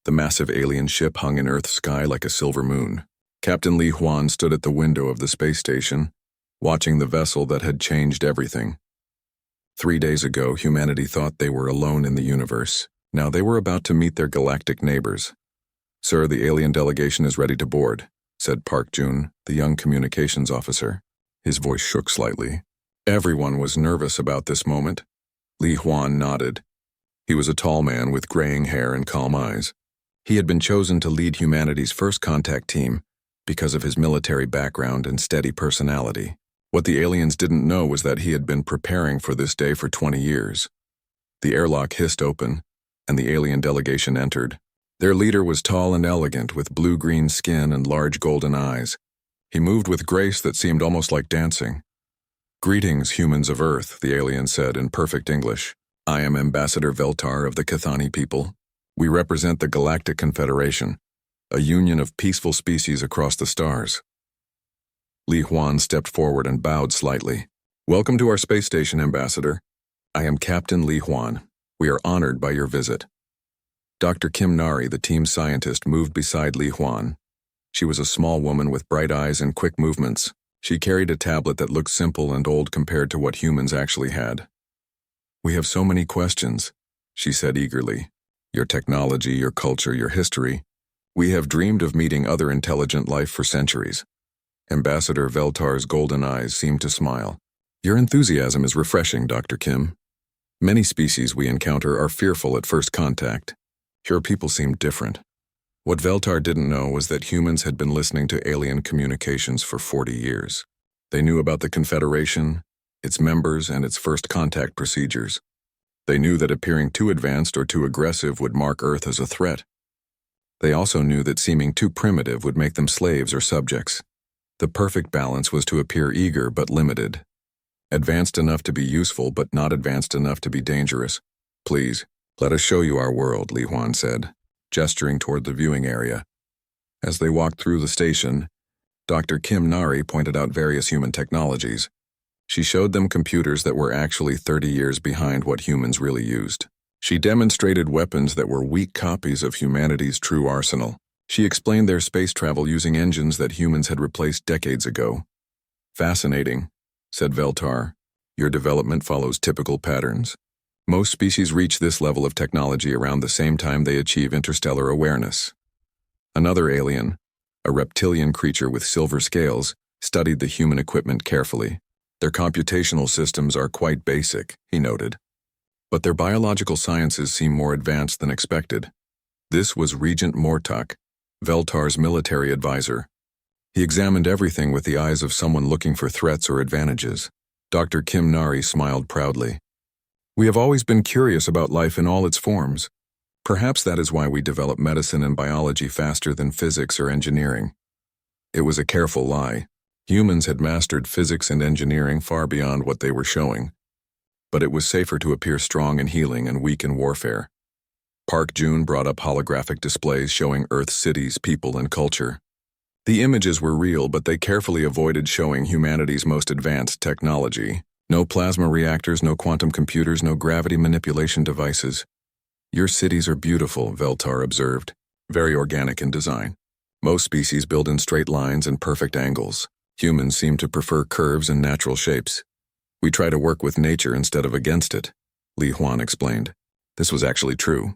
The massive alien ship hung in Earth's sky like a silver moon. Captain Li Huan stood at the window of the space station, watching the vessel that had changed everything. 3 days ago, humanity thought they were alone in the universe. Now they were about to meet their galactic neighbors. "Sir, the alien delegation is ready to board," said Park Jun, the young communications officer. His voice shook slightly. Everyone was nervous about this moment. Li Huan nodded. He was a tall man with graying hair and calm eyes. He had been chosen to lead humanity's first contact team because of his military background and steady personality. What the aliens didn't know was that he had been preparing for this day for 20 years. The airlock hissed open, and the alien delegation entered. Their leader was tall and elegant, with blue-green skin and large golden eyes. He moved with grace that seemed almost like dancing. "Greetings, humans of Earth," the alien said in perfect English. "I am Ambassador Veltar of the Cathani people. We represent the Galactic Confederation, a union of peaceful species across the stars." Li Huan stepped forward and bowed slightly. "Welcome to our space station, Ambassador. I am Captain Li Huan. We are honored by your visit." Dr. Kim Nari, the team scientist, moved beside Li Huan. She was a small woman with bright eyes and quick movements. She carried a tablet that looked simple and old compared to what humans actually had. "We have so many questions," she said eagerly. "Your technology, your culture, your history. We have dreamed of meeting other intelligent life for centuries." Ambassador Veltar's golden eyes seemed to smile. "Your enthusiasm is refreshing, Dr. Kim. Many species we encounter are fearful at first contact. Your people seem different." What Veltar didn't know was that humans had been listening to alien communications for 40 years. They knew about the Confederation, its members, and its first contact procedures. They knew that appearing too advanced or too aggressive would mark Earth as a threat. They also knew that seeming too primitive would make them slaves or subjects. The perfect balance was to appear eager but limited. Advanced enough to be useful but not advanced enough to be dangerous. "Please, let us show you our world," Li Huan said, gesturing toward the viewing area. As they walked through the station, Dr. Kim Nari pointed out various human technologies. She showed them computers that were actually 30 years behind what humans really used. She demonstrated weapons that were weak copies of humanity's true arsenal. She explained their space travel using engines that humans had replaced decades ago. "Fascinating," said Veltar. "Your development follows typical patterns. Most species reach this level of technology around the same time they achieve interstellar awareness." Another alien, a reptilian creature with silver scales, studied the human equipment carefully. "Their computational systems are quite basic," he noted. "But their biological sciences seem more advanced than expected." This was Regent Mortok, Veltar's military advisor. He examined everything with the eyes of someone looking for threats or advantages. Dr. Kim Nari smiled proudly. "We have always been curious about life in all its forms. Perhaps that is why we develop medicine and biology faster than physics or engineering." It was a careful lie. Humans had mastered physics and engineering far beyond what they were showing. But it was safer to appear strong in healing and weak in warfare. Park Jun brought up holographic displays showing Earth's cities, people, and culture. The images were real, but they carefully avoided showing humanity's most advanced technology. No plasma reactors, no quantum computers, no gravity manipulation devices. "Your cities are beautiful," Veltar observed, "very organic in design. Most species build in straight lines and perfect angles. Humans seem to prefer curves and natural shapes. We try to work with nature instead of against it," Li Huan explained. This was actually true.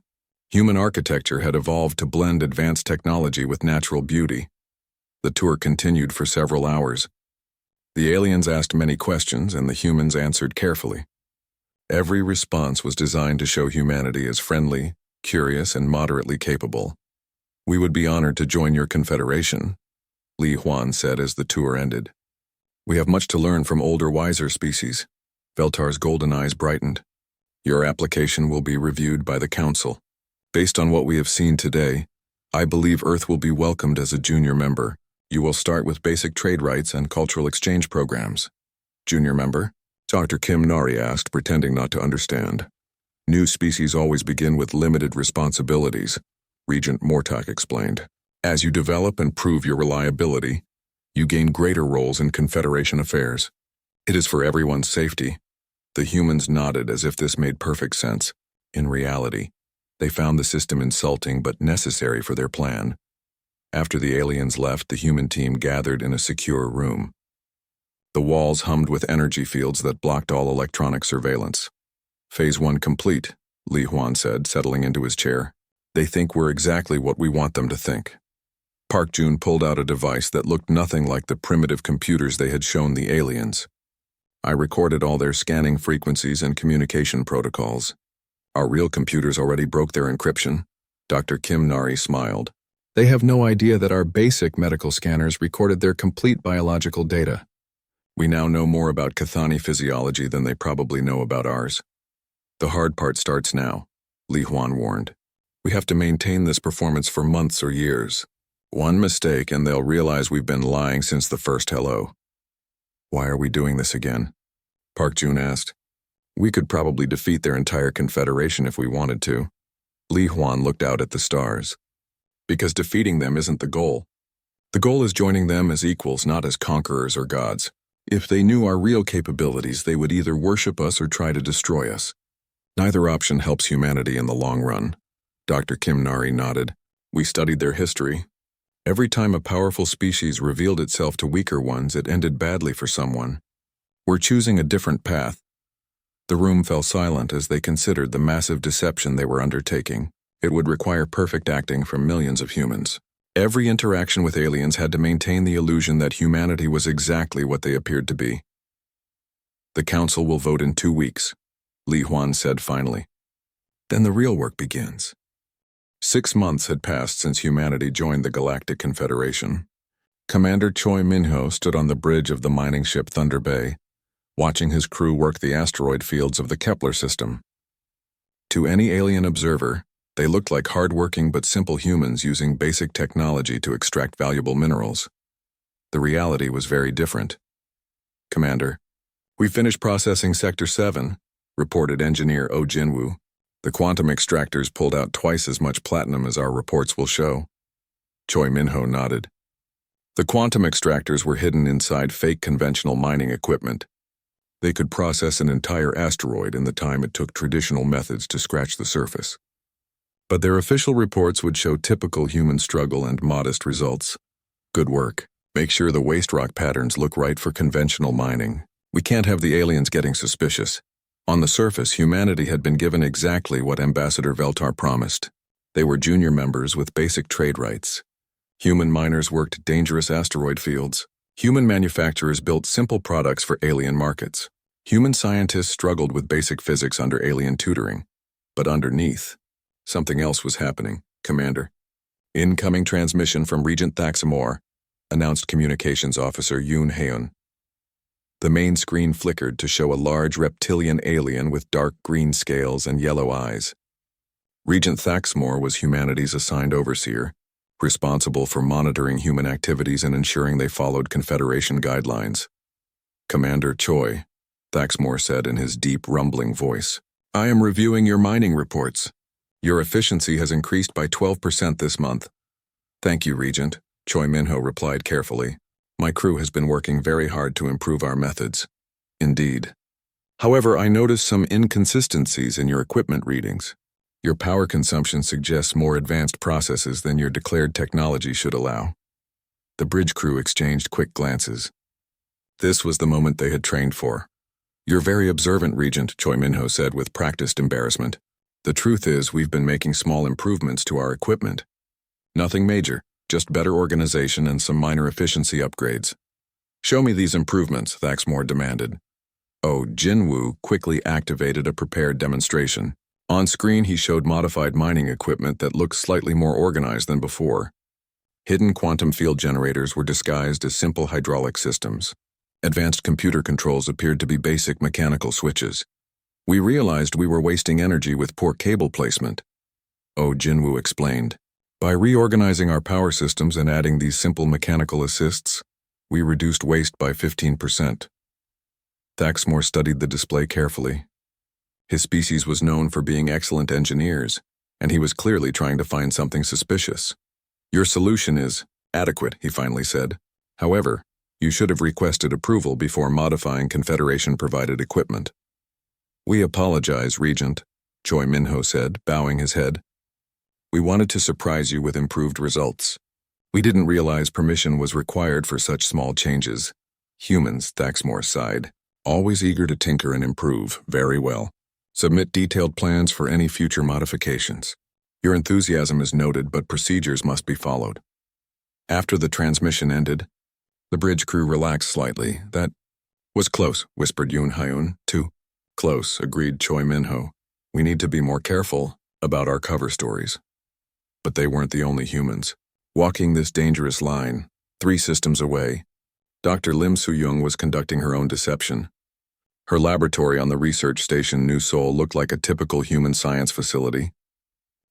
Human architecture had evolved to blend advanced technology with natural beauty. The tour continued for several hours. The aliens asked many questions, and the humans answered carefully. Every response was designed to show humanity as friendly, curious, and moderately capable. "We would be honored to join your confederation," Li Huan said as the tour ended. "We have much to learn from older, wiser species." Veltar's golden eyes brightened. "Your application will be reviewed by the Council. Based on what we have seen today, I believe Earth will be welcomed as a junior member. You will start with basic trade rights and cultural exchange programs." "Junior member?" Dr. Kim Nari asked, pretending not to understand. "New species always begin with limited responsibilities," Regent Mortok explained. "As you develop and prove your reliability, you gain greater roles in Confederation affairs. It is for everyone's safety." The humans nodded as if this made perfect sense. In reality, They found the system insulting but necessary for their plan. After the aliens left, the human team gathered in a secure room. The walls hummed with energy fields that blocked all electronic surveillance. Phase 1 complete, Li Huan said, settling into his chair. They think we're exactly what we want them to think. Park Jun pulled out a device that looked nothing like the primitive computers they had shown the aliens. I recorded all their scanning frequencies and communication protocols. Our real computers already broke their encryption. Dr. Kim Nari smiled. They have no idea that our basic medical scanners recorded their complete biological data. We now know more about Cathani physiology than they probably know about ours. The hard part starts now, Li Huan warned. We have to maintain this performance for months or years. One mistake and they'll realize we've been lying since the first hello. Why are we doing this again? Park Jun asked. We could probably defeat their entire confederation if we wanted to. Li Huan looked out at the stars. Because defeating them isn't the goal. The goal is joining them as equals, not as conquerors or gods. If they knew our real capabilities, they would either worship us or try to destroy us. Neither option helps humanity in the long run. Dr. Kim Nari nodded. We studied their history. Every time a powerful species revealed itself to weaker ones, it ended badly for someone. We're choosing a different path. The room fell silent as they considered the massive deception they were undertaking. It would require perfect acting from millions of humans. Every interaction with aliens had to maintain the illusion that humanity was exactly what they appeared to be. The council will vote in 2 weeks, Li Huan said finally. Then the real work begins. 6 months had passed since humanity joined the Galactic Confederation. Commander Choi Minho stood on the bridge of the mining ship Thunder Bay, watching his crew work the asteroid fields of the Kepler system. To any alien observer, they looked like hard-working but simple humans using basic technology to extract valuable minerals. The reality was very different. Commander, we finished processing Sector 7, reported engineer Oh Jinwoo. The quantum extractors pulled out twice as much platinum as our reports will show. Choi Minho nodded. The quantum extractors were hidden inside fake conventional mining equipment. They could process an entire asteroid in the time it took traditional methods to scratch the surface. But their official reports would show typical human struggle and modest results. Good work. Make sure the waste rock patterns look right for conventional mining. We can't have the aliens getting suspicious. On the surface, humanity had been given exactly what Ambassador Veltar promised. They were junior members with basic trade rights. Human miners worked dangerous asteroid fields. Human manufacturers built simple products for alien markets. Human scientists struggled with basic physics under alien tutoring. But underneath, something else was happening, Commander. Incoming transmission from Regent Thaxamor, announced Communications Officer Yoon Haeun. The main screen flickered to show a large reptilian alien with dark green scales and yellow eyes. Regent Thaxamor was humanity's assigned overseer, responsible for monitoring human activities and ensuring they followed Confederation guidelines. Commander Choi, Thaxamor said in his deep, rumbling voice, I am reviewing your mining reports. Your efficiency has increased by 12% this month. Thank you, Regent, Choi Minho replied carefully. My crew has been working very hard to improve our methods. Indeed. However, I noticed some inconsistencies in your equipment readings. Your power consumption suggests more advanced processes than your declared technology should allow. The bridge crew exchanged quick glances. This was the moment they had trained for. You're very observant, Regent, Choi Minho said with practiced embarrassment. The truth is, we've been making small improvements to our equipment. Nothing major, just better organization and some minor efficiency upgrades. Show me these improvements, Thaxamor demanded. Oh Jinwoo quickly activated a prepared demonstration. On screen, he showed modified mining equipment that looked slightly more organized than before. Hidden quantum field generators were disguised as simple hydraulic systems. Advanced computer controls appeared to be basic mechanical switches. We realized we were wasting energy with poor cable placement. Oh Jinwoo explained. By reorganizing our power systems and adding these simple mechanical assists, we reduced waste by 15%. Thaxamor studied the display carefully. His species was known for being excellent engineers, and he was clearly trying to find something suspicious. Your solution is adequate, he finally said. However, you should have requested approval before modifying Confederation-provided equipment. We apologize, Regent, Choi Minho said, bowing his head. We wanted to surprise you with improved results. We didn't realize permission was required for such small changes. Humans, Thaxmore sighed. Always eager to tinker and improve. Very well. Submit detailed plans for any future modifications. Your enthusiasm is noted, but procedures must be followed. After the transmission ended, the bridge crew relaxed slightly. That was close, whispered Yoon Hyun. Too close, agreed Choi Minho. We need to be more careful about our cover stories. But they weren't the only humans. Walking this dangerous line, 3 systems away, Dr. Lim Soo-young was conducting her own deception. Her laboratory on the research station New Seoul looked like a typical human science facility,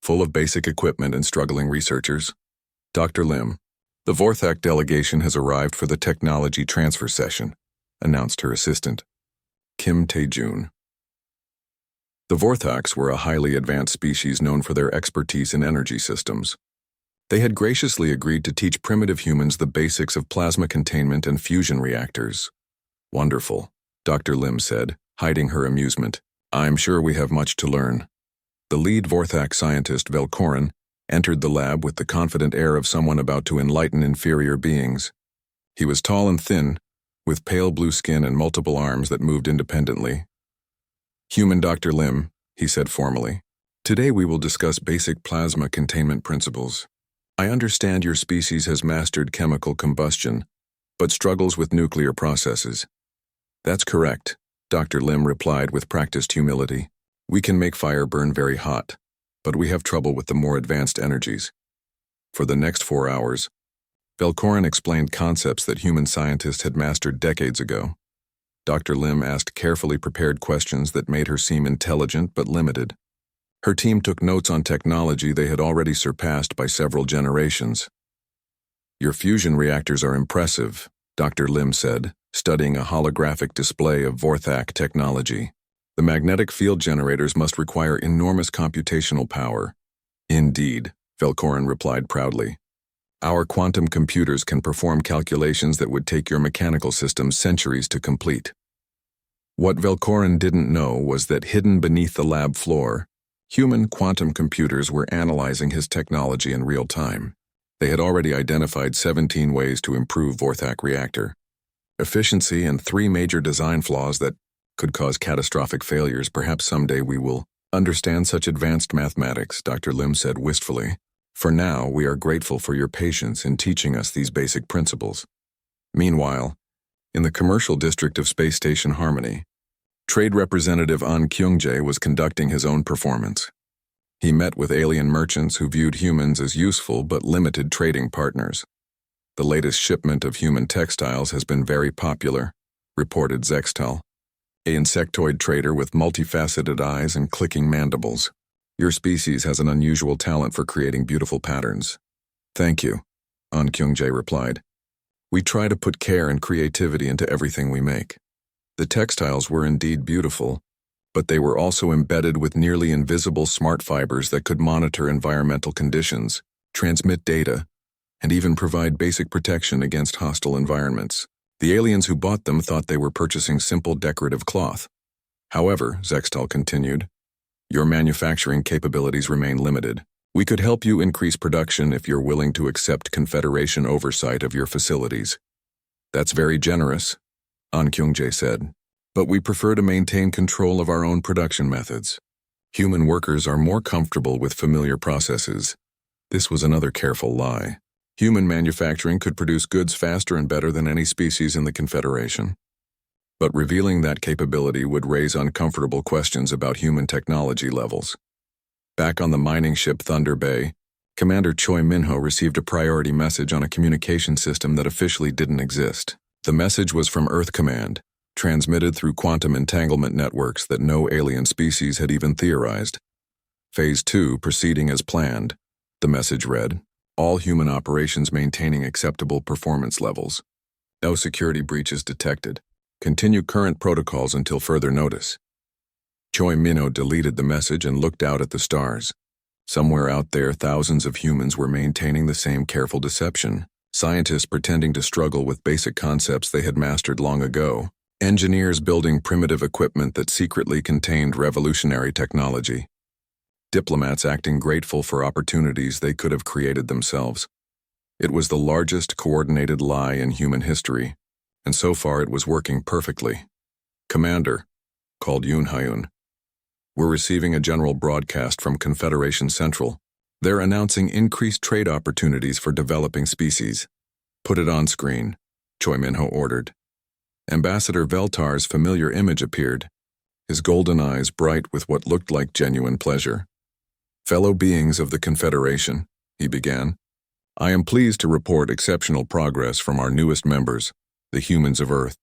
full of basic equipment and struggling researchers. Dr. Lim, the Vorthak delegation has arrived for the technology transfer session, announced her assistant, Kim Tae-jun. The Vorthaks were a highly advanced species known for their expertise in energy systems. They had graciously agreed to teach primitive humans the basics of plasma containment and fusion reactors. Wonderful, Dr. Lim said, hiding her amusement. I'm sure we have much to learn. The lead Vorthak scientist, Velkorin, entered the lab with the confident air of someone about to enlighten inferior beings. He was tall and thin, with pale blue skin and multiple arms that moved independently. Human Dr. Lim, he said formally. Today we will discuss basic plasma containment principles. I understand your species has mastered chemical combustion, but struggles with nuclear processes. That's correct, Dr. Lim replied with practiced humility. We can make fire burn very hot, but we have trouble with the more advanced energies. For the next 4 hours, Velkorin explained concepts that human scientists had mastered decades ago. Dr. Lim asked carefully prepared questions that made her seem intelligent but limited. Her team took notes on technology they had already surpassed by several generations. Your fusion reactors are impressive, Dr. Lim said, studying a holographic display of Vorthak technology. The magnetic field generators must require enormous computational power. Indeed, Velkorin replied proudly. Our quantum computers can perform calculations that would take your mechanical system centuries to complete. What Velkorin didn't know was that hidden beneath the lab floor, human quantum computers were analyzing his technology in real time. They had already identified 17 ways to improve Vorthak reactor efficiency and 3 major design flaws that could cause catastrophic failures. Perhaps someday we will understand such advanced mathematics, Dr. Lim said wistfully. For now, we are grateful for your patience in teaching us these basic principles. Meanwhile, in the commercial district of Space Station Harmony, Trade Representative An Kyung-jae was conducting his own performance. He met with alien merchants who viewed humans as useful but limited trading partners. The latest shipment of human textiles has been very popular, reported Zextel, an insectoid trader with multifaceted eyes and clicking mandibles. Your species has an unusual talent for creating beautiful patterns. Thank you, An Kyung-jae replied. We try to put care and creativity into everything we make. The textiles were indeed beautiful, but they were also embedded with nearly invisible smart fibers that could monitor environmental conditions, transmit data, and even provide basic protection against hostile environments. The aliens who bought them thought they were purchasing simple decorative cloth. However, Zextal continued, your manufacturing capabilities remain limited. We could help you increase production if you're willing to accept Confederation oversight of your facilities. That's very generous, An Kyung-jae said, but we prefer to maintain control of our own production methods. Human workers are more comfortable with familiar processes. This was another careful lie. Human manufacturing could produce goods faster and better than any species in the Confederation. But revealing that capability would raise uncomfortable questions about human technology levels. Back on the mining ship Thunder Bay, Commander Choi Minho received a priority message on a communication system that officially didn't exist. The message was from Earth Command, transmitted through quantum entanglement networks that no alien species had even theorized. Phase 2 proceeding as planned, the message read. All human operations maintaining acceptable performance levels. No security breaches detected. Continue current protocols until further notice. Choi Minho deleted the message and looked out at the stars. Somewhere out there, thousands of humans were maintaining the same careful deception. Scientists pretending to struggle with basic concepts they had mastered long ago. Engineers building primitive equipment that secretly contained revolutionary technology. diplomats acting grateful for opportunities they could have created themselves. It was the largest coordinated lie in human history, and so far it was working perfectly. "Commander," called Yunhyun, "we're receiving a general broadcast from Confederation Central. They're announcing increased trade opportunities for developing species." "Put it on screen," Choi Minho ordered. Ambassador Veltar's familiar image appeared, his golden eyes bright with what looked like genuine pleasure. "Fellow beings of the Confederation," he began, "I am pleased to report exceptional progress from our newest members, the humans of Earth.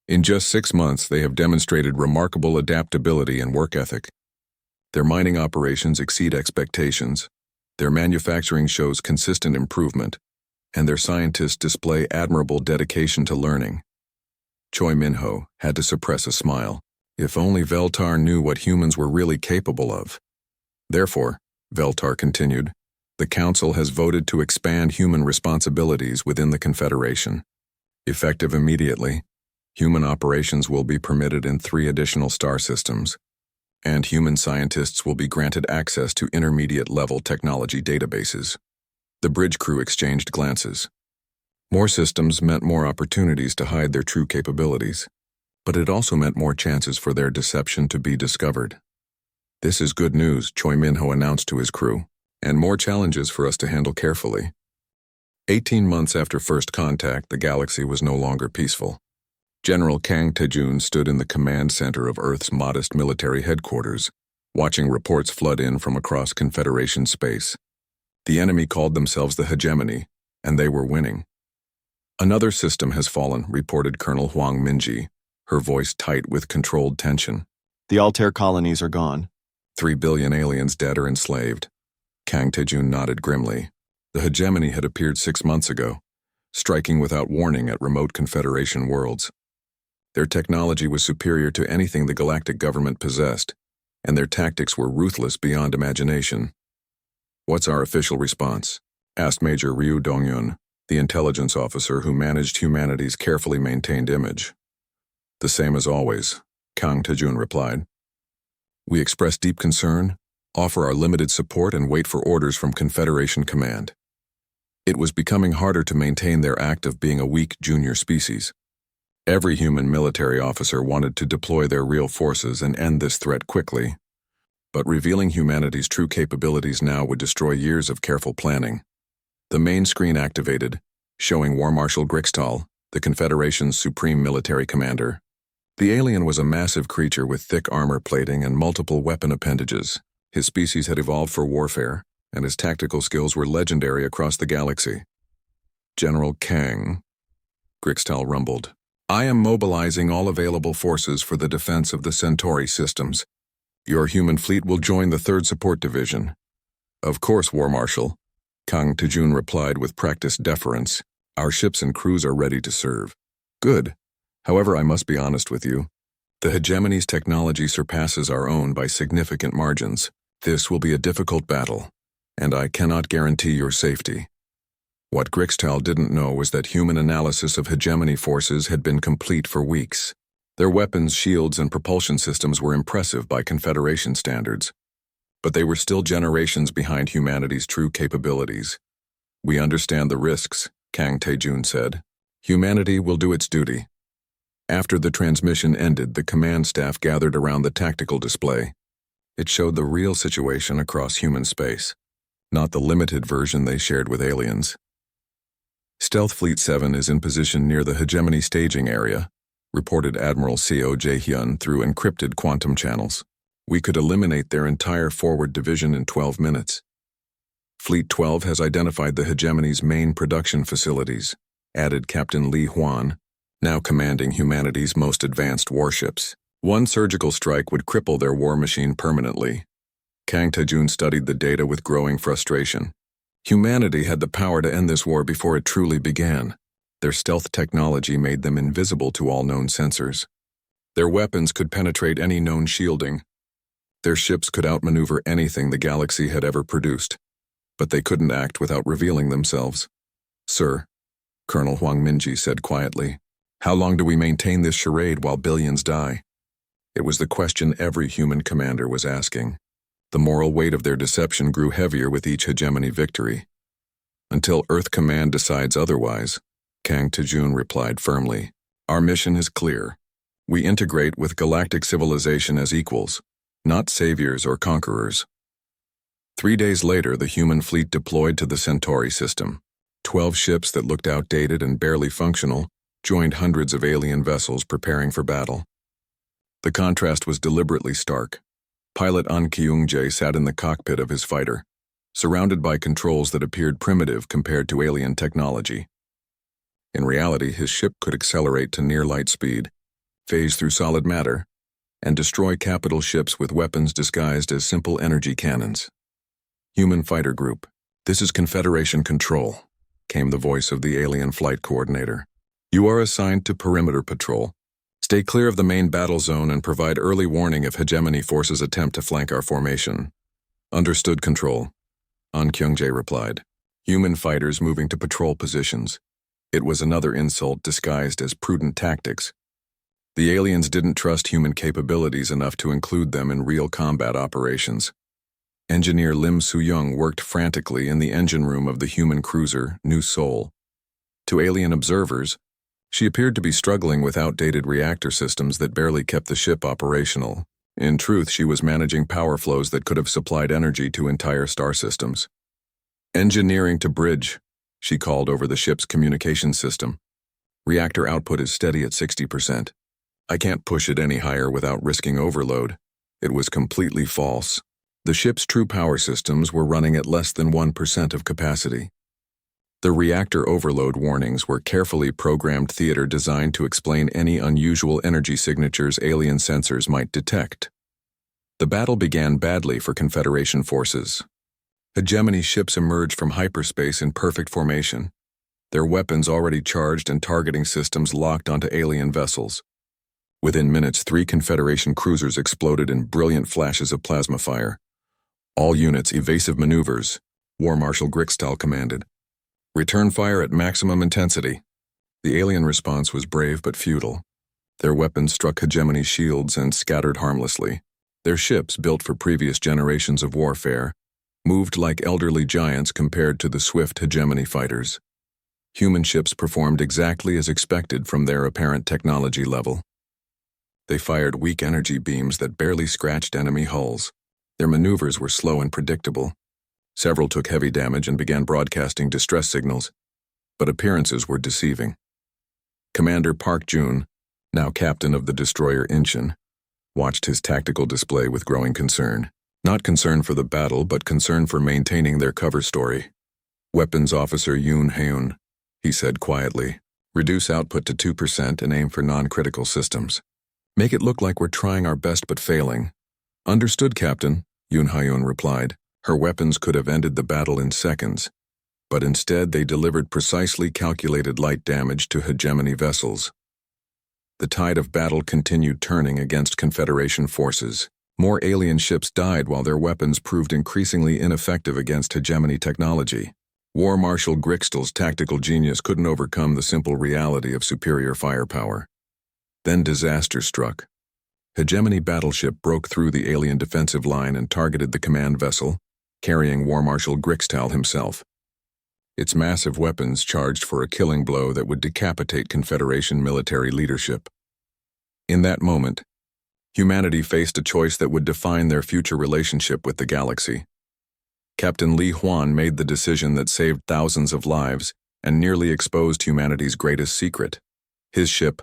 In just 6 months, they have demonstrated remarkable adaptability and work ethic. Their mining operations exceed expectations, their manufacturing shows consistent improvement, and their scientists display admirable dedication to learning." Choi Minho had to suppress a smile. If only Veltar knew what humans were really capable of. "Therefore," Veltar continued, "the Council has voted to expand human responsibilities within the Confederation. Effective immediately, human operations will be permitted in 3 additional star systems, and human scientists will be granted access to intermediate-level technology databases." The bridge crew exchanged glances. More systems meant more opportunities to hide their true capabilities, but it also meant more chances for their deception to be discovered. "This is good news," Choi Minho announced to his crew, "and more challenges for us to handle carefully." 18 months after first contact, the galaxy was no longer peaceful. General Kang Tae-jun stood in the command center of Earth's modest military headquarters, watching reports flood in from across Confederation space. The enemy called themselves the Hegemony, and they were winning. "Another system has fallen," reported Colonel Huang Minji, her voice tight with controlled tension. "The Altair colonies are gone." 3 billion aliens dead or enslaved. Kang Tae-jun nodded grimly. The Hegemony had appeared 6 months ago, striking without warning at remote Confederation worlds. Their technology was superior to anything the Galactic government possessed, and their tactics were ruthless beyond imagination. "What's our official response?" asked Major Ryu Dongyun, the intelligence officer who managed humanity's carefully maintained image. "The same as always," Kang Tae-jun replied. "We express deep concern, offer our limited support, and wait for orders from Confederation Command." It was becoming harder to maintain their act of being a weak junior species. Every human military officer wanted to deploy their real forces and end this threat quickly. But revealing humanity's true capabilities now would destroy years of careful planning. The main screen activated, showing War Marshal Grixtal, the Confederation's supreme military commander. The alien was a massive creature with thick armor plating and multiple weapon appendages. His species had evolved for warfare, and his tactical skills were legendary across the galaxy. "General Kang," Grixtal rumbled, "I am mobilizing all available forces for the defense of the Centauri systems. Your human fleet will join the 3rd Support Division." "Of course, War Marshal," Kang Tae-jun replied with practiced deference. "Our ships and crews are ready to serve." "Good. However, I must be honest with you. The Hegemony's technology surpasses our own by significant margins. This will be a difficult battle, and I cannot guarantee your safety." What Grixtal didn't know was that human analysis of Hegemony forces had been complete for weeks. Their weapons, shields, and propulsion systems were impressive by Confederation standards, but they were still generations behind humanity's true capabilities. "We understand the risks," Kang Tae-jun said. "Humanity will do its duty." After the transmission ended, the command staff gathered around the tactical display. It showed the real situation across human space, not the limited version they shared with aliens. "Stealth Fleet 7 is in position near the Hegemony staging area," reported Admiral Seo Jae-hyun through encrypted quantum channels. "We could eliminate their entire forward division in 12 minutes. Fleet 12 has identified the Hegemony's main production facilities," added Captain Li Huan, now commanding humanity's most advanced warships. "One surgical strike would cripple their war machine permanently." Kang Tae-jun studied the data with growing frustration. Humanity had the power to end this war before it truly began. Their stealth technology made them invisible to all known sensors. Their weapons could penetrate any known shielding. Their ships could outmaneuver anything the galaxy had ever produced. But they couldn't act without revealing themselves. "Sir," Colonel Huang Minji said quietly, "how long do we maintain this charade while billions die?" It was the question every human commander was asking. The moral weight of their deception grew heavier with each hegemony victory. Until Earth Command decides otherwise, Kang Taejun replied firmly, "Our mission is clear. We integrate with galactic civilization as equals, not saviors or conquerors." 3 days later, the human fleet deployed to the Centauri system. 12 ships that looked outdated and barely functional joined hundreds of alien vessels preparing for battle. The contrast was deliberately stark. Pilot An Kyung-jae sat in the cockpit of his fighter, surrounded by controls that appeared primitive compared to alien technology. In reality, his ship could accelerate to near light speed, phase through solid matter, and destroy capital ships with weapons disguised as simple energy cannons. "Human Fighter Group, this is Confederation Control," came the voice of the alien flight coordinator. "You are assigned to perimeter patrol. Stay clear of the main battle zone and provide early warning if hegemony forces attempt to flank our formation." "Understood, Control," An Kyung-jae replied. Human fighters moving to patrol positions. It was another insult disguised as prudent tactics. The aliens didn't trust human capabilities enough to include them in real combat operations. Engineer Lim Soo-young worked frantically in the engine room of the human cruiser, New Seoul. To alien observers, she appeared to be struggling with outdated reactor systems that barely kept the ship operational. In truth, she was managing power flows that could have supplied energy to entire star systems. "Engineering to bridge," she called over the ship's communication system. "Reactor output is steady at 60%. I can't push it any higher without risking overload." It was completely false. The ship's true power systems were running at less than 1% of capacity. The reactor overload warnings were carefully programmed theater designed to explain any unusual energy signatures alien sensors might detect. The battle began badly for Confederation forces. Hegemony ships emerged from hyperspace in perfect formation, their weapons already charged and targeting systems locked onto alien vessels. Within minutes, 3 Confederation cruisers exploded in brilliant flashes of plasma fire. "All units, evasive maneuvers," War Marshal Grikstal commanded. "Return fire at maximum intensity." The alien response was brave but futile. Their weapons struck hegemony shields and scattered harmlessly. Their ships, built for previous generations of warfare, moved like elderly giants compared to the swift hegemony fighters. Human ships performed exactly as expected from their apparent technology level. They fired weak energy beams that barely scratched enemy hulls. Their maneuvers were slow and predictable. Several took heavy damage and began broadcasting distress signals, but appearances were deceiving. Commander Park Jun, now captain of the destroyer Incheon, watched his tactical display with growing concern. Not concern for the battle, but concern for maintaining their cover story. "Weapons Officer Yoon Haeun," he said quietly, "reduce output to 2% and aim for non-critical systems. Make it look like we're trying our best but failing." "Understood, Captain," Yoon Haeun replied. Her weapons could have ended the battle in seconds, but instead they delivered precisely calculated light damage to hegemony vessels. The tide of battle continued turning against Confederation forces. More alien ships died while their weapons proved increasingly ineffective against hegemony technology. War Marshal Grikstal's tactical genius couldn't overcome the simple reality of superior firepower. Then disaster struck. Hegemony battleship broke through the alien defensive line and targeted the command vessel, carrying War Marshal Grikstal himself. Its massive weapons charged for a killing blow that would decapitate Confederation military leadership. In that moment, humanity faced a choice that would define their future relationship with the galaxy. Captain Li Huan made the decision that saved thousands of lives and nearly exposed humanity's greatest secret. His ship,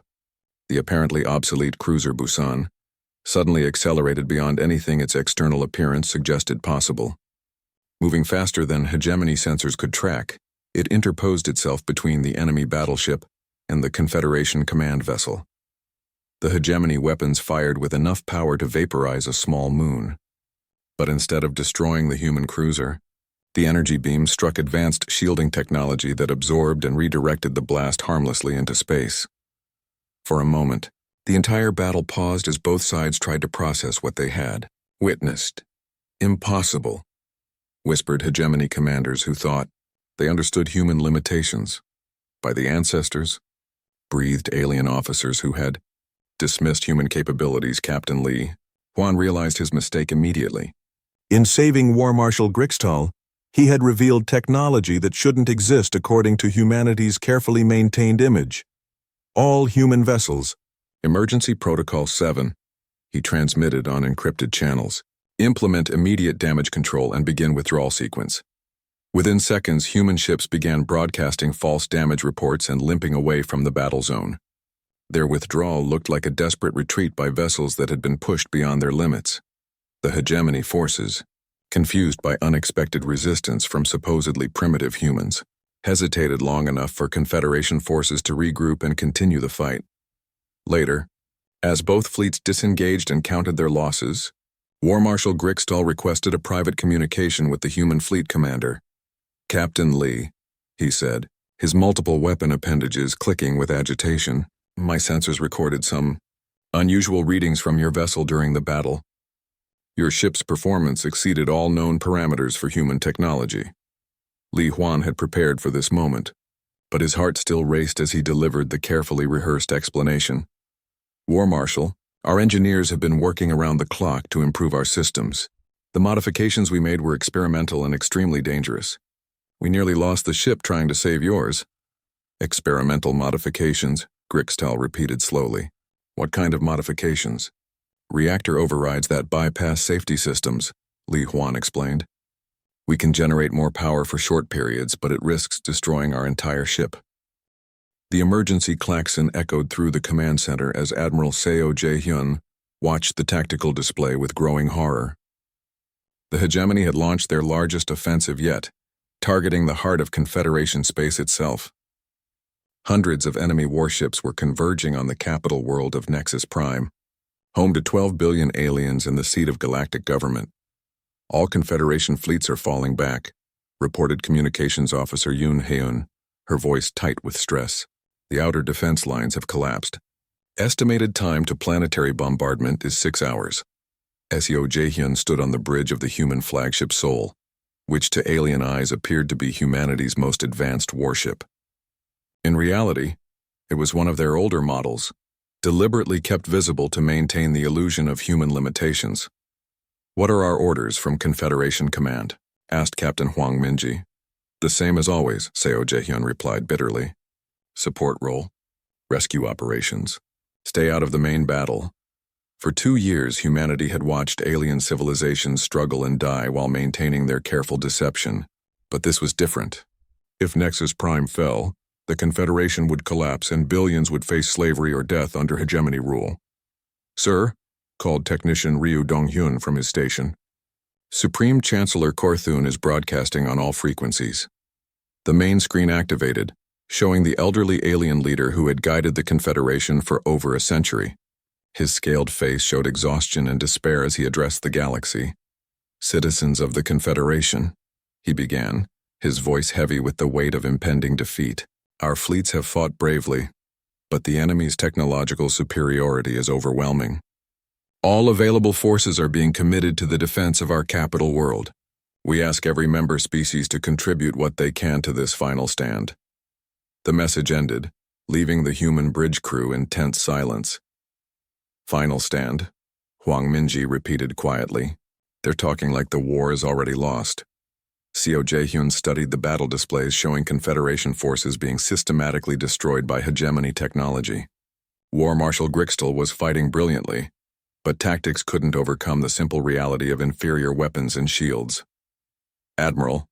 the apparently obsolete cruiser Busan, suddenly accelerated beyond anything its external appearance suggested possible. Moving faster than hegemony sensors could track, it interposed itself between the enemy battleship and the Confederation command vessel. The hegemony weapons fired with enough power to vaporize a small moon. But instead of destroying the human cruiser, the energy beam struck advanced shielding technology that absorbed and redirected the blast harmlessly into space. For a moment, the entire battle paused as both sides tried to process what they had witnessed. "Impossible," whispered hegemony commanders who thought they understood human limitations. "By the ancestors," breathed alien officers who had dismissed human capabilities. Captain Li Huan realized his mistake immediately. In saving War Marshal Grixtal, he had revealed technology that shouldn't exist according to humanity's carefully maintained image. All human vessels. Emergency Protocol 7. He transmitted on encrypted channels. Implement immediate damage control and begin withdrawal sequence. Within seconds, human ships began broadcasting false damage reports and limping away from the battle zone. Their withdrawal looked like a desperate retreat by vessels that had been pushed beyond their limits. The hegemony forces, confused by unexpected resistance from supposedly primitive humans, hesitated long enough for Confederation forces to regroup and continue the fight. Later, as both fleets disengaged and counted their losses, War Marshal Grixtal requested a private communication with the human fleet commander. "Captain Lee," he said, his multiple weapon appendages clicking with agitation, "my sensors recorded some unusual readings from your vessel during the battle. Your ship's performance exceeded all known parameters for human technology." Li Huan had prepared for this moment, but his heart still raced as he delivered the carefully rehearsed explanation. "War Marshal, our engineers have been working around the clock to improve our systems. The modifications we made were experimental and extremely dangerous. We nearly lost the ship trying to save yours." "Experimental modifications," Grixtal repeated slowly. "What kind of modifications?" "Reactor overrides that bypass safety systems," Li Huan explained. "We can generate more power for short periods, but it risks destroying our entire ship." The emergency klaxon echoed through the command center as Admiral Seo Jae-hyun watched the tactical display with growing horror. The hegemony had launched their largest offensive yet, targeting the heart of Confederation space itself. Hundreds of enemy warships were converging on the capital world of Nexus Prime, home to 12 billion aliens and the seat of galactic government. "All Confederation fleets are falling back," reported Communications Officer Yoon Haeun, her voice tight with stress. "The outer defense lines have collapsed. Estimated time to planetary bombardment is 6 hours." Seo Jae-hyun stood on the bridge of the human flagship Seoul, which to alien eyes appeared to be humanity's most advanced warship. In reality, it was one of their older models, deliberately kept visible to maintain the illusion of human limitations. "What are our orders from Confederation Command?" asked Captain Huang Minji. "The same as always," Seo Jae-hyun replied bitterly. "Support role. Rescue operations. Stay out of the main battle." For 2 years, humanity had watched alien civilizations struggle and die while maintaining their careful deception. But this was different. If Nexus Prime fell, the Confederation would collapse and billions would face slavery or death under hegemony rule. "Sir," called technician Ryu Dong-hyun from his station. "Supreme Chancellor Korthun is broadcasting on all frequencies." The main screen activated, showing the elderly alien leader who had guided the Confederation for over a century. His scaled face showed exhaustion and despair as he addressed the galaxy. "Citizens of the Confederation," he began, his voice heavy with the weight of impending defeat. "Our fleets have fought bravely, but the enemy's technological superiority is overwhelming. All available forces are being committed to the defense of our capital world. We ask every member species to contribute what they can to this final stand." The message ended, leaving the human bridge crew in tense silence. "Final stand," Huang Minji repeated quietly. "They're talking like the war is already lost." Seo Jae-hyun studied the battle displays showing Confederation forces being systematically destroyed by hegemony technology. War Marshal Grixtal was fighting brilliantly, but tactics couldn't overcome the simple reality of inferior weapons and shields. "Admiral,"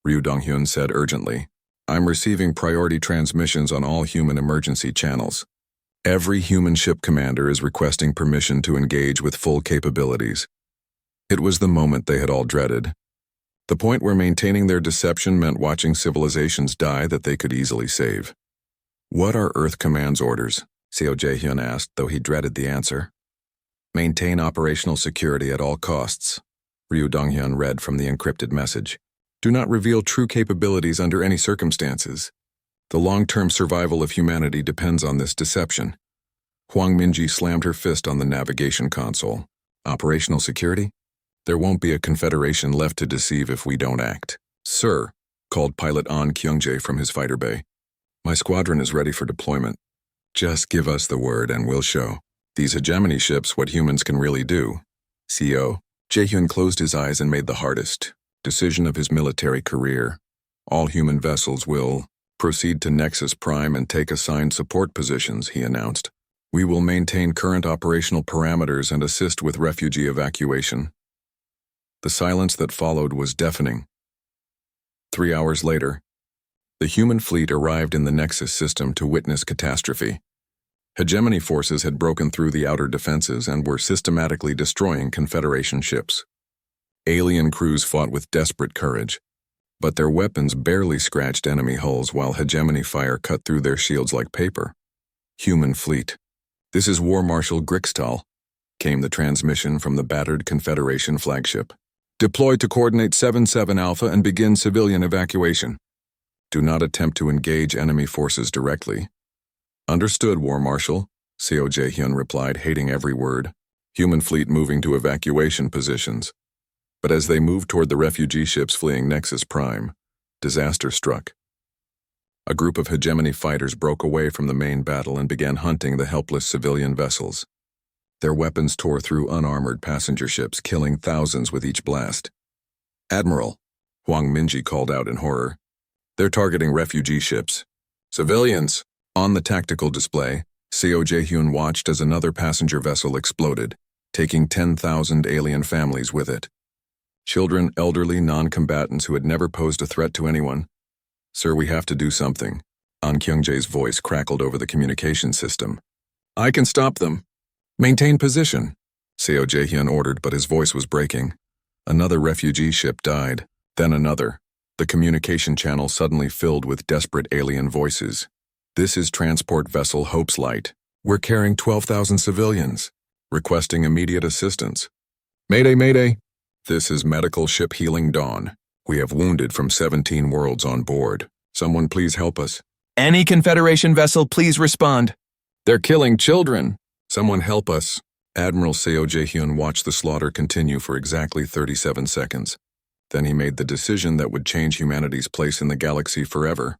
Ryu Dong-hyun said urgently, "I'm receiving priority transmissions on all human emergency channels. Every human ship commander is requesting permission to engage with full capabilities." It was the moment they had all dreaded. The point where maintaining their deception meant watching civilizations die that they could easily save. "What are Earth Command's orders?" Seo Jae-hyun asked, though he dreaded the answer. "Maintain operational security at all costs," Ryu Dong-hyun read from the encrypted message. "Do not reveal true capabilities under any circumstances. The long-term survival of humanity depends on this deception." Huang Minji slammed her fist on the navigation console. "Operational security? There won't be a Confederation left to deceive if we don't act." "Sir," called pilot An Kyungjae from his fighter bay, "my squadron is ready for deployment. Just give us the word and we'll show these hegemony ships what humans can really do." "CO," Jaehyun closed his eyes and made the hardest decision of his military career. All human vessels will proceed to Nexus Prime and take assigned support positions, he announced. We will maintain current operational parameters and assist with refugee evacuation. The silence that followed was deafening. 3 hours later, the human fleet arrived in the Nexus system to witness catastrophe. Hegemony forces had broken through the outer defenses and were systematically destroying Confederation ships. Alien crews fought with desperate courage, but their weapons barely scratched enemy hulls while hegemony fire cut through their shields like paper. Human fleet. This is War Marshal Grixtal, came the transmission from the battered Confederation flagship. Deploy to Coordinate 77 Alpha and begin civilian evacuation. Do not attempt to engage enemy forces directly. Understood, War Marshal, Seo Jae-hyun replied, hating every word. Human fleet moving to evacuation positions. But as they moved toward the refugee ships fleeing Nexus Prime, disaster struck. A group of hegemony fighters broke away from the main battle and began hunting the helpless civilian vessels. Their weapons tore through unarmored passenger ships, killing thousands with each blast. Admiral, Hwang Minji called out in horror. They're targeting refugee ships. Civilians! On the tactical display, Seo Jae-hyun watched as another passenger vessel exploded, taking 10,000 alien families with it. Children, elderly, non-combatants who had never posed a threat to anyone. Sir, we have to do something. An Kyung-jae's voice crackled over the communication system. I can stop them. Maintain position, Seo Jae-hyun ordered, but his voice was breaking. Another refugee ship died, then another. The communication channel suddenly filled with desperate alien voices. This is Transport Vessel Hope's Light. We're carrying 12,000 civilians, requesting immediate assistance. Mayday, mayday. This is Medical Ship Healing Dawn. We have wounded from 17 worlds on board. Someone please help us. Any Confederation vessel, please respond. They're killing children. Someone help us. Admiral Seo Jae-hyun watched the slaughter continue for exactly 37 seconds. Then he made the decision that would change humanity's place in the galaxy forever.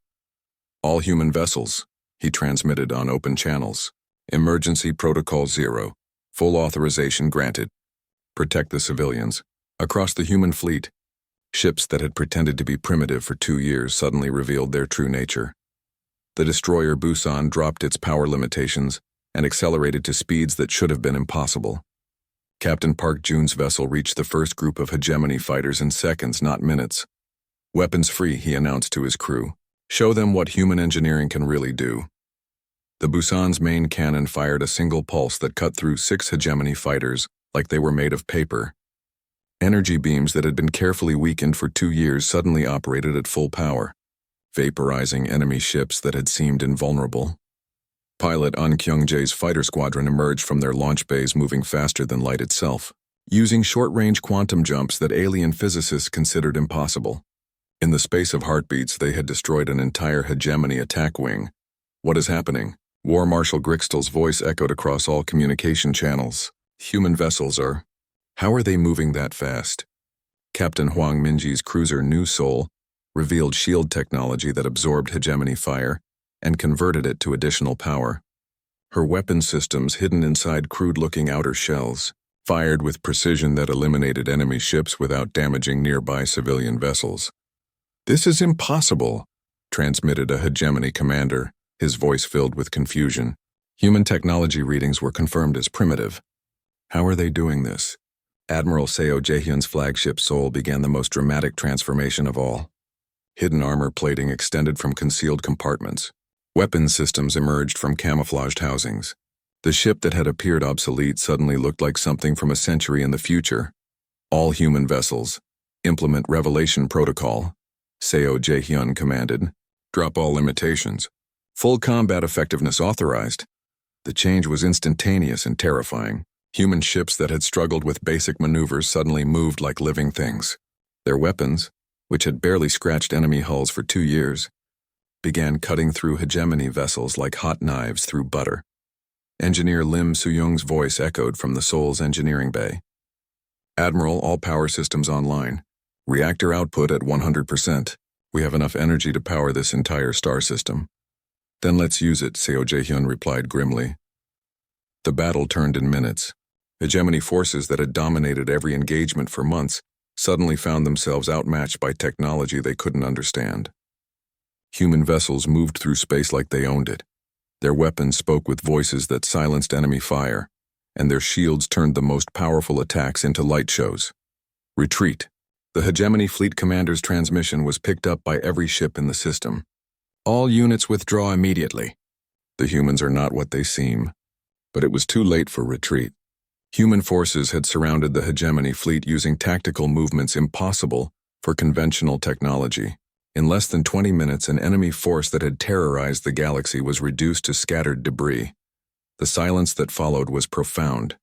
All human vessels, he transmitted on open channels. Emergency Protocol 0. Full authorization granted. Protect the civilians. Across the human fleet, ships that had pretended to be primitive for 2 years suddenly revealed their true nature. The destroyer Busan dropped its power limitations and accelerated to speeds that should have been impossible. Captain Park Jun's vessel reached the first group of hegemony fighters in seconds, not minutes. Weapons free, he announced to his crew. Show them what human engineering can really do. The Busan's main cannon fired a single pulse that cut through 6 hegemony fighters like they were made of paper. Energy beams that had been carefully weakened for 2 years suddenly operated at full power, vaporizing enemy ships that had seemed invulnerable. Pilot An Kyung-jae's fighter squadron emerged from their launch bays moving faster than light itself, using short-range quantum jumps that alien physicists considered impossible. In the space of heartbeats, they had destroyed an entire hegemony attack wing. What is happening? War Marshal Grixtal's voice echoed across all communication channels. Human vessels are... How are they moving that fast? Captain Hwang Minji's cruiser New Soul revealed shield technology that absorbed hegemony fire and converted it to additional power. Her weapon systems, hidden inside crude-looking outer shells, fired with precision that eliminated enemy ships without damaging nearby civilian vessels. This is impossible, transmitted a hegemony commander, his voice filled with confusion. Human technology readings were confirmed as primitive. How are they doing this? Admiral Seo Jae-hyun's flagship Seoul began the most dramatic transformation of all. Hidden armor plating extended from concealed compartments. Weapon systems emerged from camouflaged housings. The ship that had appeared obsolete suddenly looked like something from a century in the future. All human vessels, implement Revelation Protocol, Seo Jae-hyun commanded. Drop all limitations. Full combat effectiveness authorized. The change was instantaneous and terrifying. Human ships that had struggled with basic maneuvers suddenly moved like living things. Their weapons, which had barely scratched enemy hulls for 2 years, began cutting through hegemony vessels like hot knives through butter. Engineer Lim Soo-young's voice echoed from the Seoul's engineering bay. Admiral, all power systems online. Reactor output at 100%. We have enough energy to power this entire star system. Then let's use it, Seo Jae-hyun replied grimly. The battle turned in minutes. Hegemony forces that had dominated every engagement for months suddenly found themselves outmatched by technology they couldn't understand. Human vessels moved through space like they owned it. Their weapons spoke with voices that silenced enemy fire, and their shields turned the most powerful attacks into light shows. Retreat. The Hegemony Fleet Commander's transmission was picked up by every ship in the system. All units withdraw immediately. The humans are not what they seem. But it was too late for retreat. Human forces had surrounded the Hegemony fleet using tactical movements impossible for conventional technology. In less than 20 minutes, an enemy force that had terrorized the galaxy was reduced to scattered debris. The silence that followed was profound.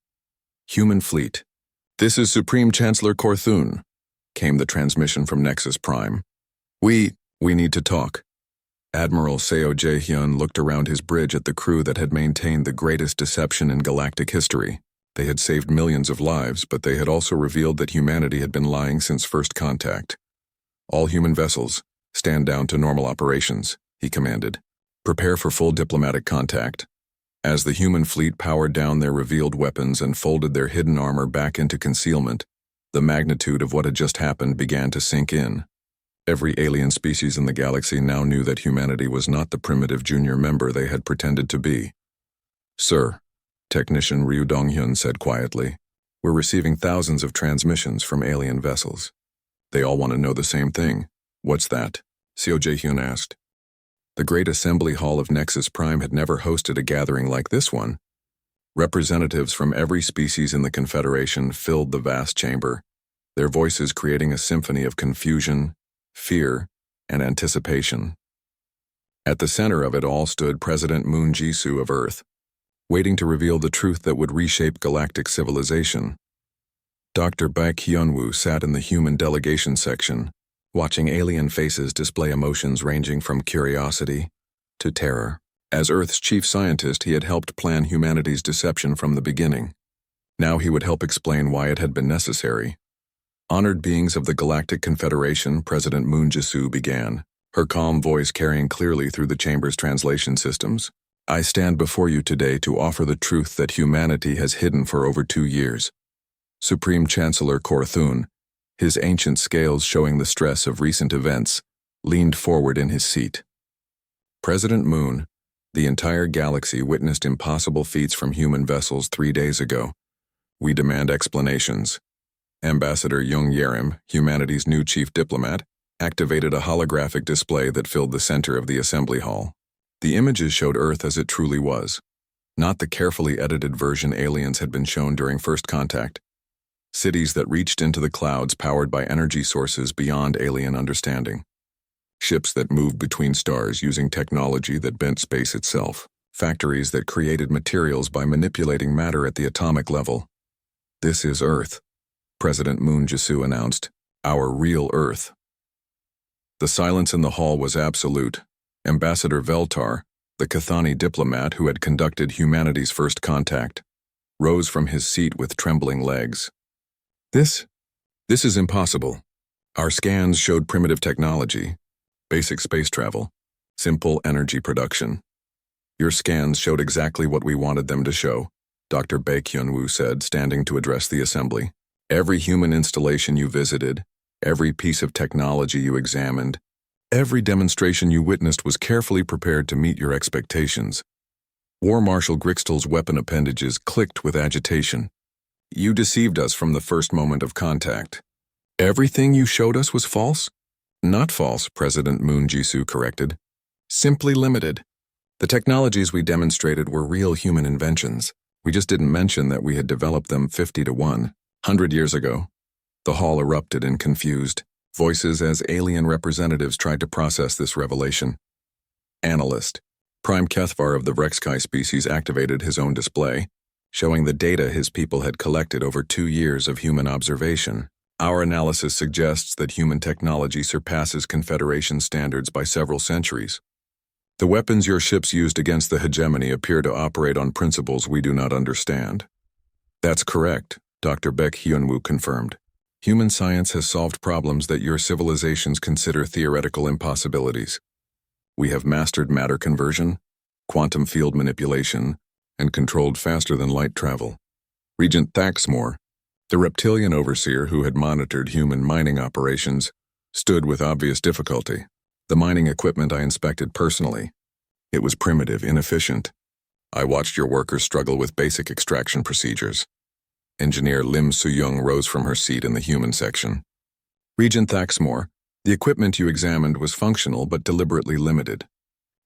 Human fleet. "This is Supreme Chancellor Korthun," came the transmission from Nexus Prime. We need to talk." Admiral Seo Jae-hyun looked around his bridge at the crew that had maintained the greatest deception in galactic history. They had saved millions of lives, but they had also revealed that humanity had been lying since first contact. "All human vessels, stand down to normal operations," he commanded. "Prepare for full diplomatic contact." As the human fleet powered down their revealed weapons and folded their hidden armor back into concealment, the magnitude of what had just happened began to sink in. Every alien species in the galaxy now knew that humanity was not the primitive junior member they had pretended to be. "Sir," Technician Ryu Donghyun said quietly, "we're receiving thousands of transmissions from alien vessels. They all want to know the same thing." "What's that?" Seo Jae-hyun asked. The Great Assembly Hall of Nexus Prime had never hosted a gathering like this one. Representatives from every species in the Confederation filled the vast chamber, their voices creating a symphony of confusion, fear, and anticipation. At the center of it all stood President Moon Jisoo of Earth, waiting to reveal the truth that would reshape galactic civilization. Dr. Baek Hyunwoo sat in the human delegation section, watching alien faces display emotions ranging from curiosity to terror. As Earth's chief scientist, he had helped plan humanity's deception from the beginning. Now he would help explain why it had been necessary. "Honored beings of the Galactic Confederation," President Moon Jisoo began, her calm voice carrying clearly through the chamber's translation systems. "I stand before you today to offer the truth that humanity has hidden for over 2 years. Supreme Chancellor Korthun, his ancient scales showing the stress of recent events, leaned forward in his seat. President Moon, the entire galaxy witnessed impossible feats from human vessels 3 days ago. We demand explanations." Ambassador Jung Yerim, humanity's new chief diplomat, activated a holographic display that filled the center of the assembly hall. The images showed Earth as it truly was, not the carefully edited version aliens had been shown during first contact. Cities that reached into the clouds powered by energy sources beyond alien understanding. Ships that moved between stars using technology that bent space itself. Factories that created materials by manipulating matter at the atomic level. "This is Earth," President Moon Jisoo announced. "Our real Earth." The silence in the hall was absolute. Ambassador Veltar, the Cathani diplomat who had conducted humanity's first contact, rose from his seat with trembling legs. This is impossible. Our scans showed primitive technology, basic space travel, simple energy production. Your scans showed exactly what we wanted them to show, Dr. Baek Hyunwoo said, standing to address the assembly. Every human installation you visited, every piece of technology you examined, every demonstration you witnessed was carefully prepared to meet your expectations. War Marshal Grixtal's weapon appendages clicked with agitation. You deceived us from the first moment of contact. Everything you showed us was false? Not false, President Moon Jisoo corrected. Simply limited. The technologies we demonstrated were real human inventions. We just didn't mention that we had developed them 50 to 100 years ago. The hall erupted and confused. Voices as alien representatives tried to process this revelation. Analyst. Prime Kethvar of the Rexkai species activated his own display, showing the data his people had collected over 2 years of human observation. Our analysis suggests that human technology surpasses Confederation standards by several centuries. The weapons your ships used against the hegemony appear to operate on principles we do not understand. That's correct, Dr. Baek Hyunwoo confirmed. Human science has solved problems that your civilizations consider theoretical impossibilities. We have mastered matter conversion, quantum field manipulation, and controlled faster than light travel. Regent Thaxmore, the reptilian overseer who had monitored human mining operations, stood with obvious difficulty. The mining equipment I inspected personally. It was primitive, inefficient. I watched your workers struggle with basic extraction procedures. Engineer Lim Soo-young rose from her seat in the human section. Regent Thaxmore, the equipment you examined was functional but deliberately limited.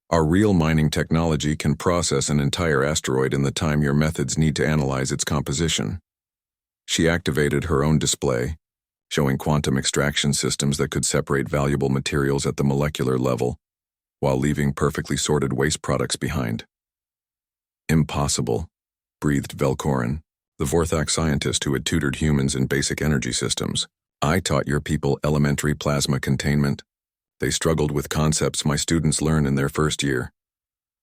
Our real mining technology can process an entire asteroid in the time your methods need to analyze its composition. She activated her own display, showing quantum extraction systems that could separate valuable materials at the molecular level, while leaving perfectly sorted waste products behind. Impossible, breathed Velkorin, the Vorthak scientist who had tutored humans in basic energy systems. I taught your people elementary plasma containment. They struggled with concepts my students learn in their first year.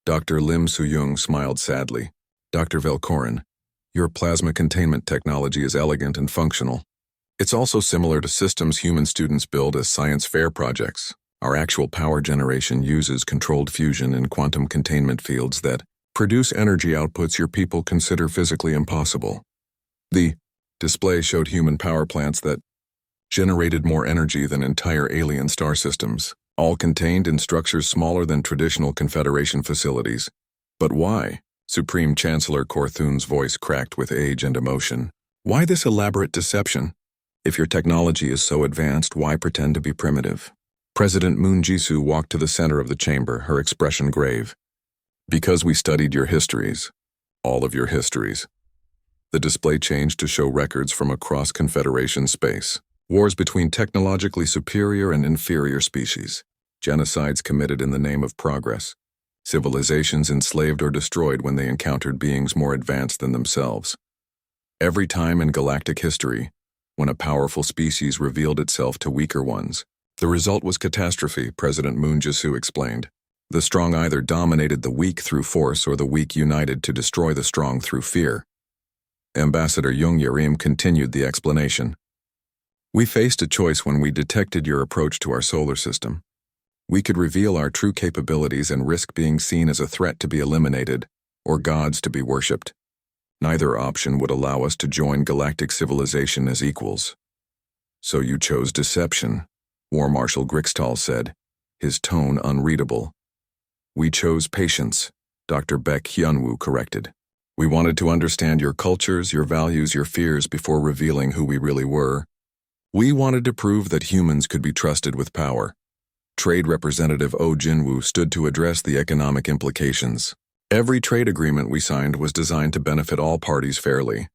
Dr. Lim Soo-young smiled sadly. Dr. Velkorin, your plasma containment technology is elegant and functional. It's also similar to systems human students build as science fair projects. Our actual power generation uses controlled fusion in quantum containment fields that produce energy outputs your people consider physically impossible. The display showed human power plants that generated more energy than entire alien star systems, all contained in structures smaller than traditional Confederation facilities. But why? Supreme Chancellor Korthun's voice cracked with age and emotion. Why this elaborate deception? If your technology is so advanced, why pretend to be primitive? President Moon Jisoo walked to the center of the chamber, her expression grave. Because we studied your histories. All of your histories. The display changed to show records from across Confederation space. Wars between technologically superior and inferior species. Genocides committed in the name of progress. Civilizations enslaved or destroyed when they encountered beings more advanced than themselves. Every time in galactic history, when a powerful species revealed itself to weaker ones, the result was catastrophe, President Moon Jisoo explained. The strong either dominated the weak through force or the weak united to destroy the strong through fear. Ambassador Jung Yarim continued the explanation. We faced a choice when we detected your approach to our solar system. We could reveal our true capabilities and risk being seen as a threat to be eliminated, or gods to be worshipped. Neither option would allow us to join galactic civilization as equals. So you chose deception, War Marshal Grixtal said, his tone unreadable. We chose patience, Dr. Baek Hyunwoo corrected. We wanted to understand your cultures, your values, your fears before revealing who we really were. We wanted to prove that humans could be trusted with power. Trade Representative Oh Jinwoo stood to address the economic implications. Every trade agreement we signed was designed to benefit all parties fairly.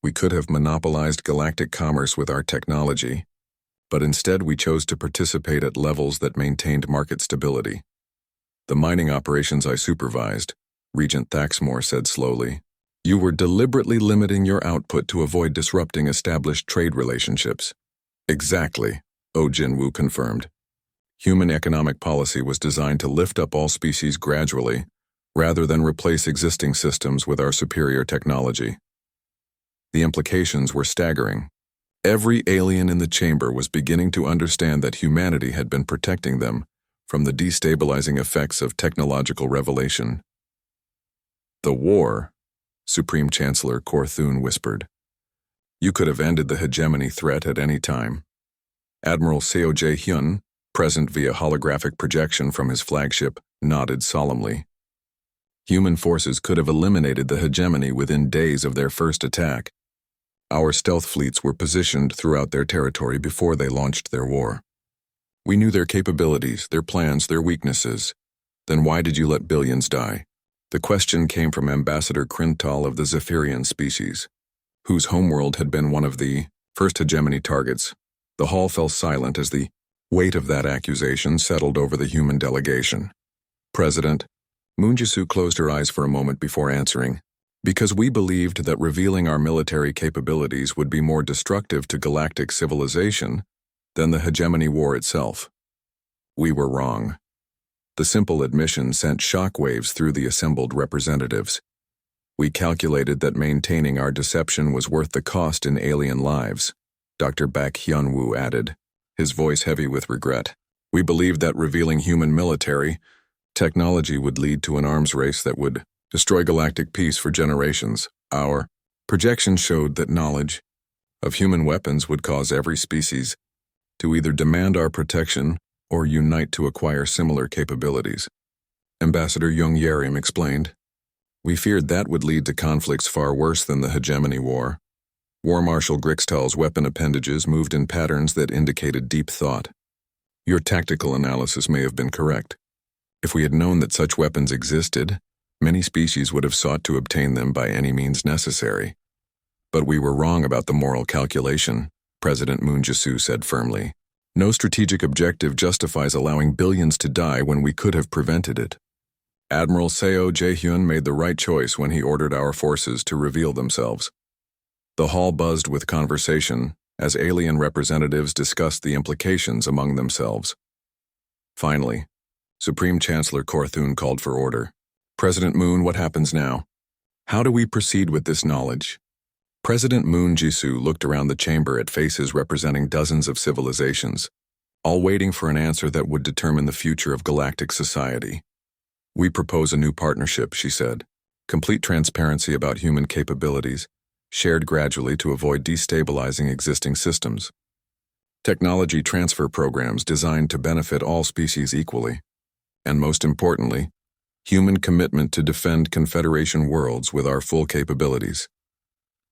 We could have monopolized galactic commerce with our technology, but instead we chose to participate at levels that maintained market stability. The mining operations I supervised, Regent Thaxmore said slowly, you were deliberately limiting your output to avoid disrupting established trade relationships. Exactly, Oh Jinwoo confirmed. Human economic policy was designed to lift up all species gradually, rather than replace existing systems with our superior technology. The implications were staggering. Every alien in the chamber was beginning to understand that humanity had been protecting them from the destabilizing effects of technological revelation. The war, Supreme Chancellor Korthun whispered. You could have ended the hegemony threat at any time. Admiral Seo Jae-hyun, present via holographic projection from his flagship, nodded solemnly. Human forces could have eliminated the hegemony within days of their first attack. Our stealth fleets were positioned throughout their territory before they launched their war. We knew their capabilities, their plans, their weaknesses. Then why did you let billions die? The question came from Ambassador Krintal of the Zephyrian species, whose homeworld had been one of the first hegemony targets. The hall fell silent as the weight of that accusation settled over the human delegation. President, Moon Jisoo closed her eyes for a moment before answering. Because we believed that revealing our military capabilities would be more destructive to galactic civilization than the hegemony war itself. We were wrong. The simple admission sent shockwaves through the assembled representatives. We calculated that maintaining our deception was worth the cost in alien lives, Dr. Baek Hyunwoo added, his voice heavy with regret. We believed that revealing human military technology would lead to an arms race that would destroy galactic peace for generations. Our Projections showed that knowledge of human weapons would cause every species to either demand our protection or unite to acquire similar capabilities. Ambassador Jung Yerim explained, "We feared that would lead to conflicts far worse than the hegemony war." War Marshal Grixtal's weapon appendages moved in patterns that indicated deep thought. "Your tactical analysis may have been correct. If we had known that such weapons existed, many species would have sought to obtain them by any means necessary. But we were wrong about the moral calculation," President Moon Jae-soo said firmly. "No strategic objective justifies allowing billions to die when we could have prevented it." Admiral Seo Jae-hyun made the right choice when he ordered our forces to reveal themselves. The hall buzzed with conversation as alien representatives discussed the implications among themselves. Finally, Supreme Chancellor Korthun called for order. "President Moon, what happens now? How do we proceed with this knowledge?" President Moon Jae-soo looked around the chamber at faces representing dozens of civilizations, all waiting for an answer that would determine the future of galactic society. "We propose a new partnership," she said. "Complete transparency about human capabilities, shared gradually to avoid destabilizing existing systems. Technology transfer programs designed to benefit all species equally. And most importantly, human commitment to defend Confederation worlds with our full capabilities."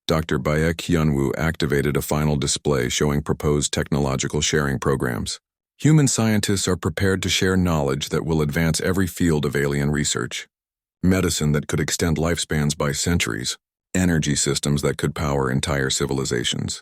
Dr. Baek Hyunwoo activated a final display showing proposed technological sharing programs. "Human scientists are prepared to share knowledge that will advance every field of alien research. Medicine that could extend lifespans by centuries. Energy systems that could power entire civilizations.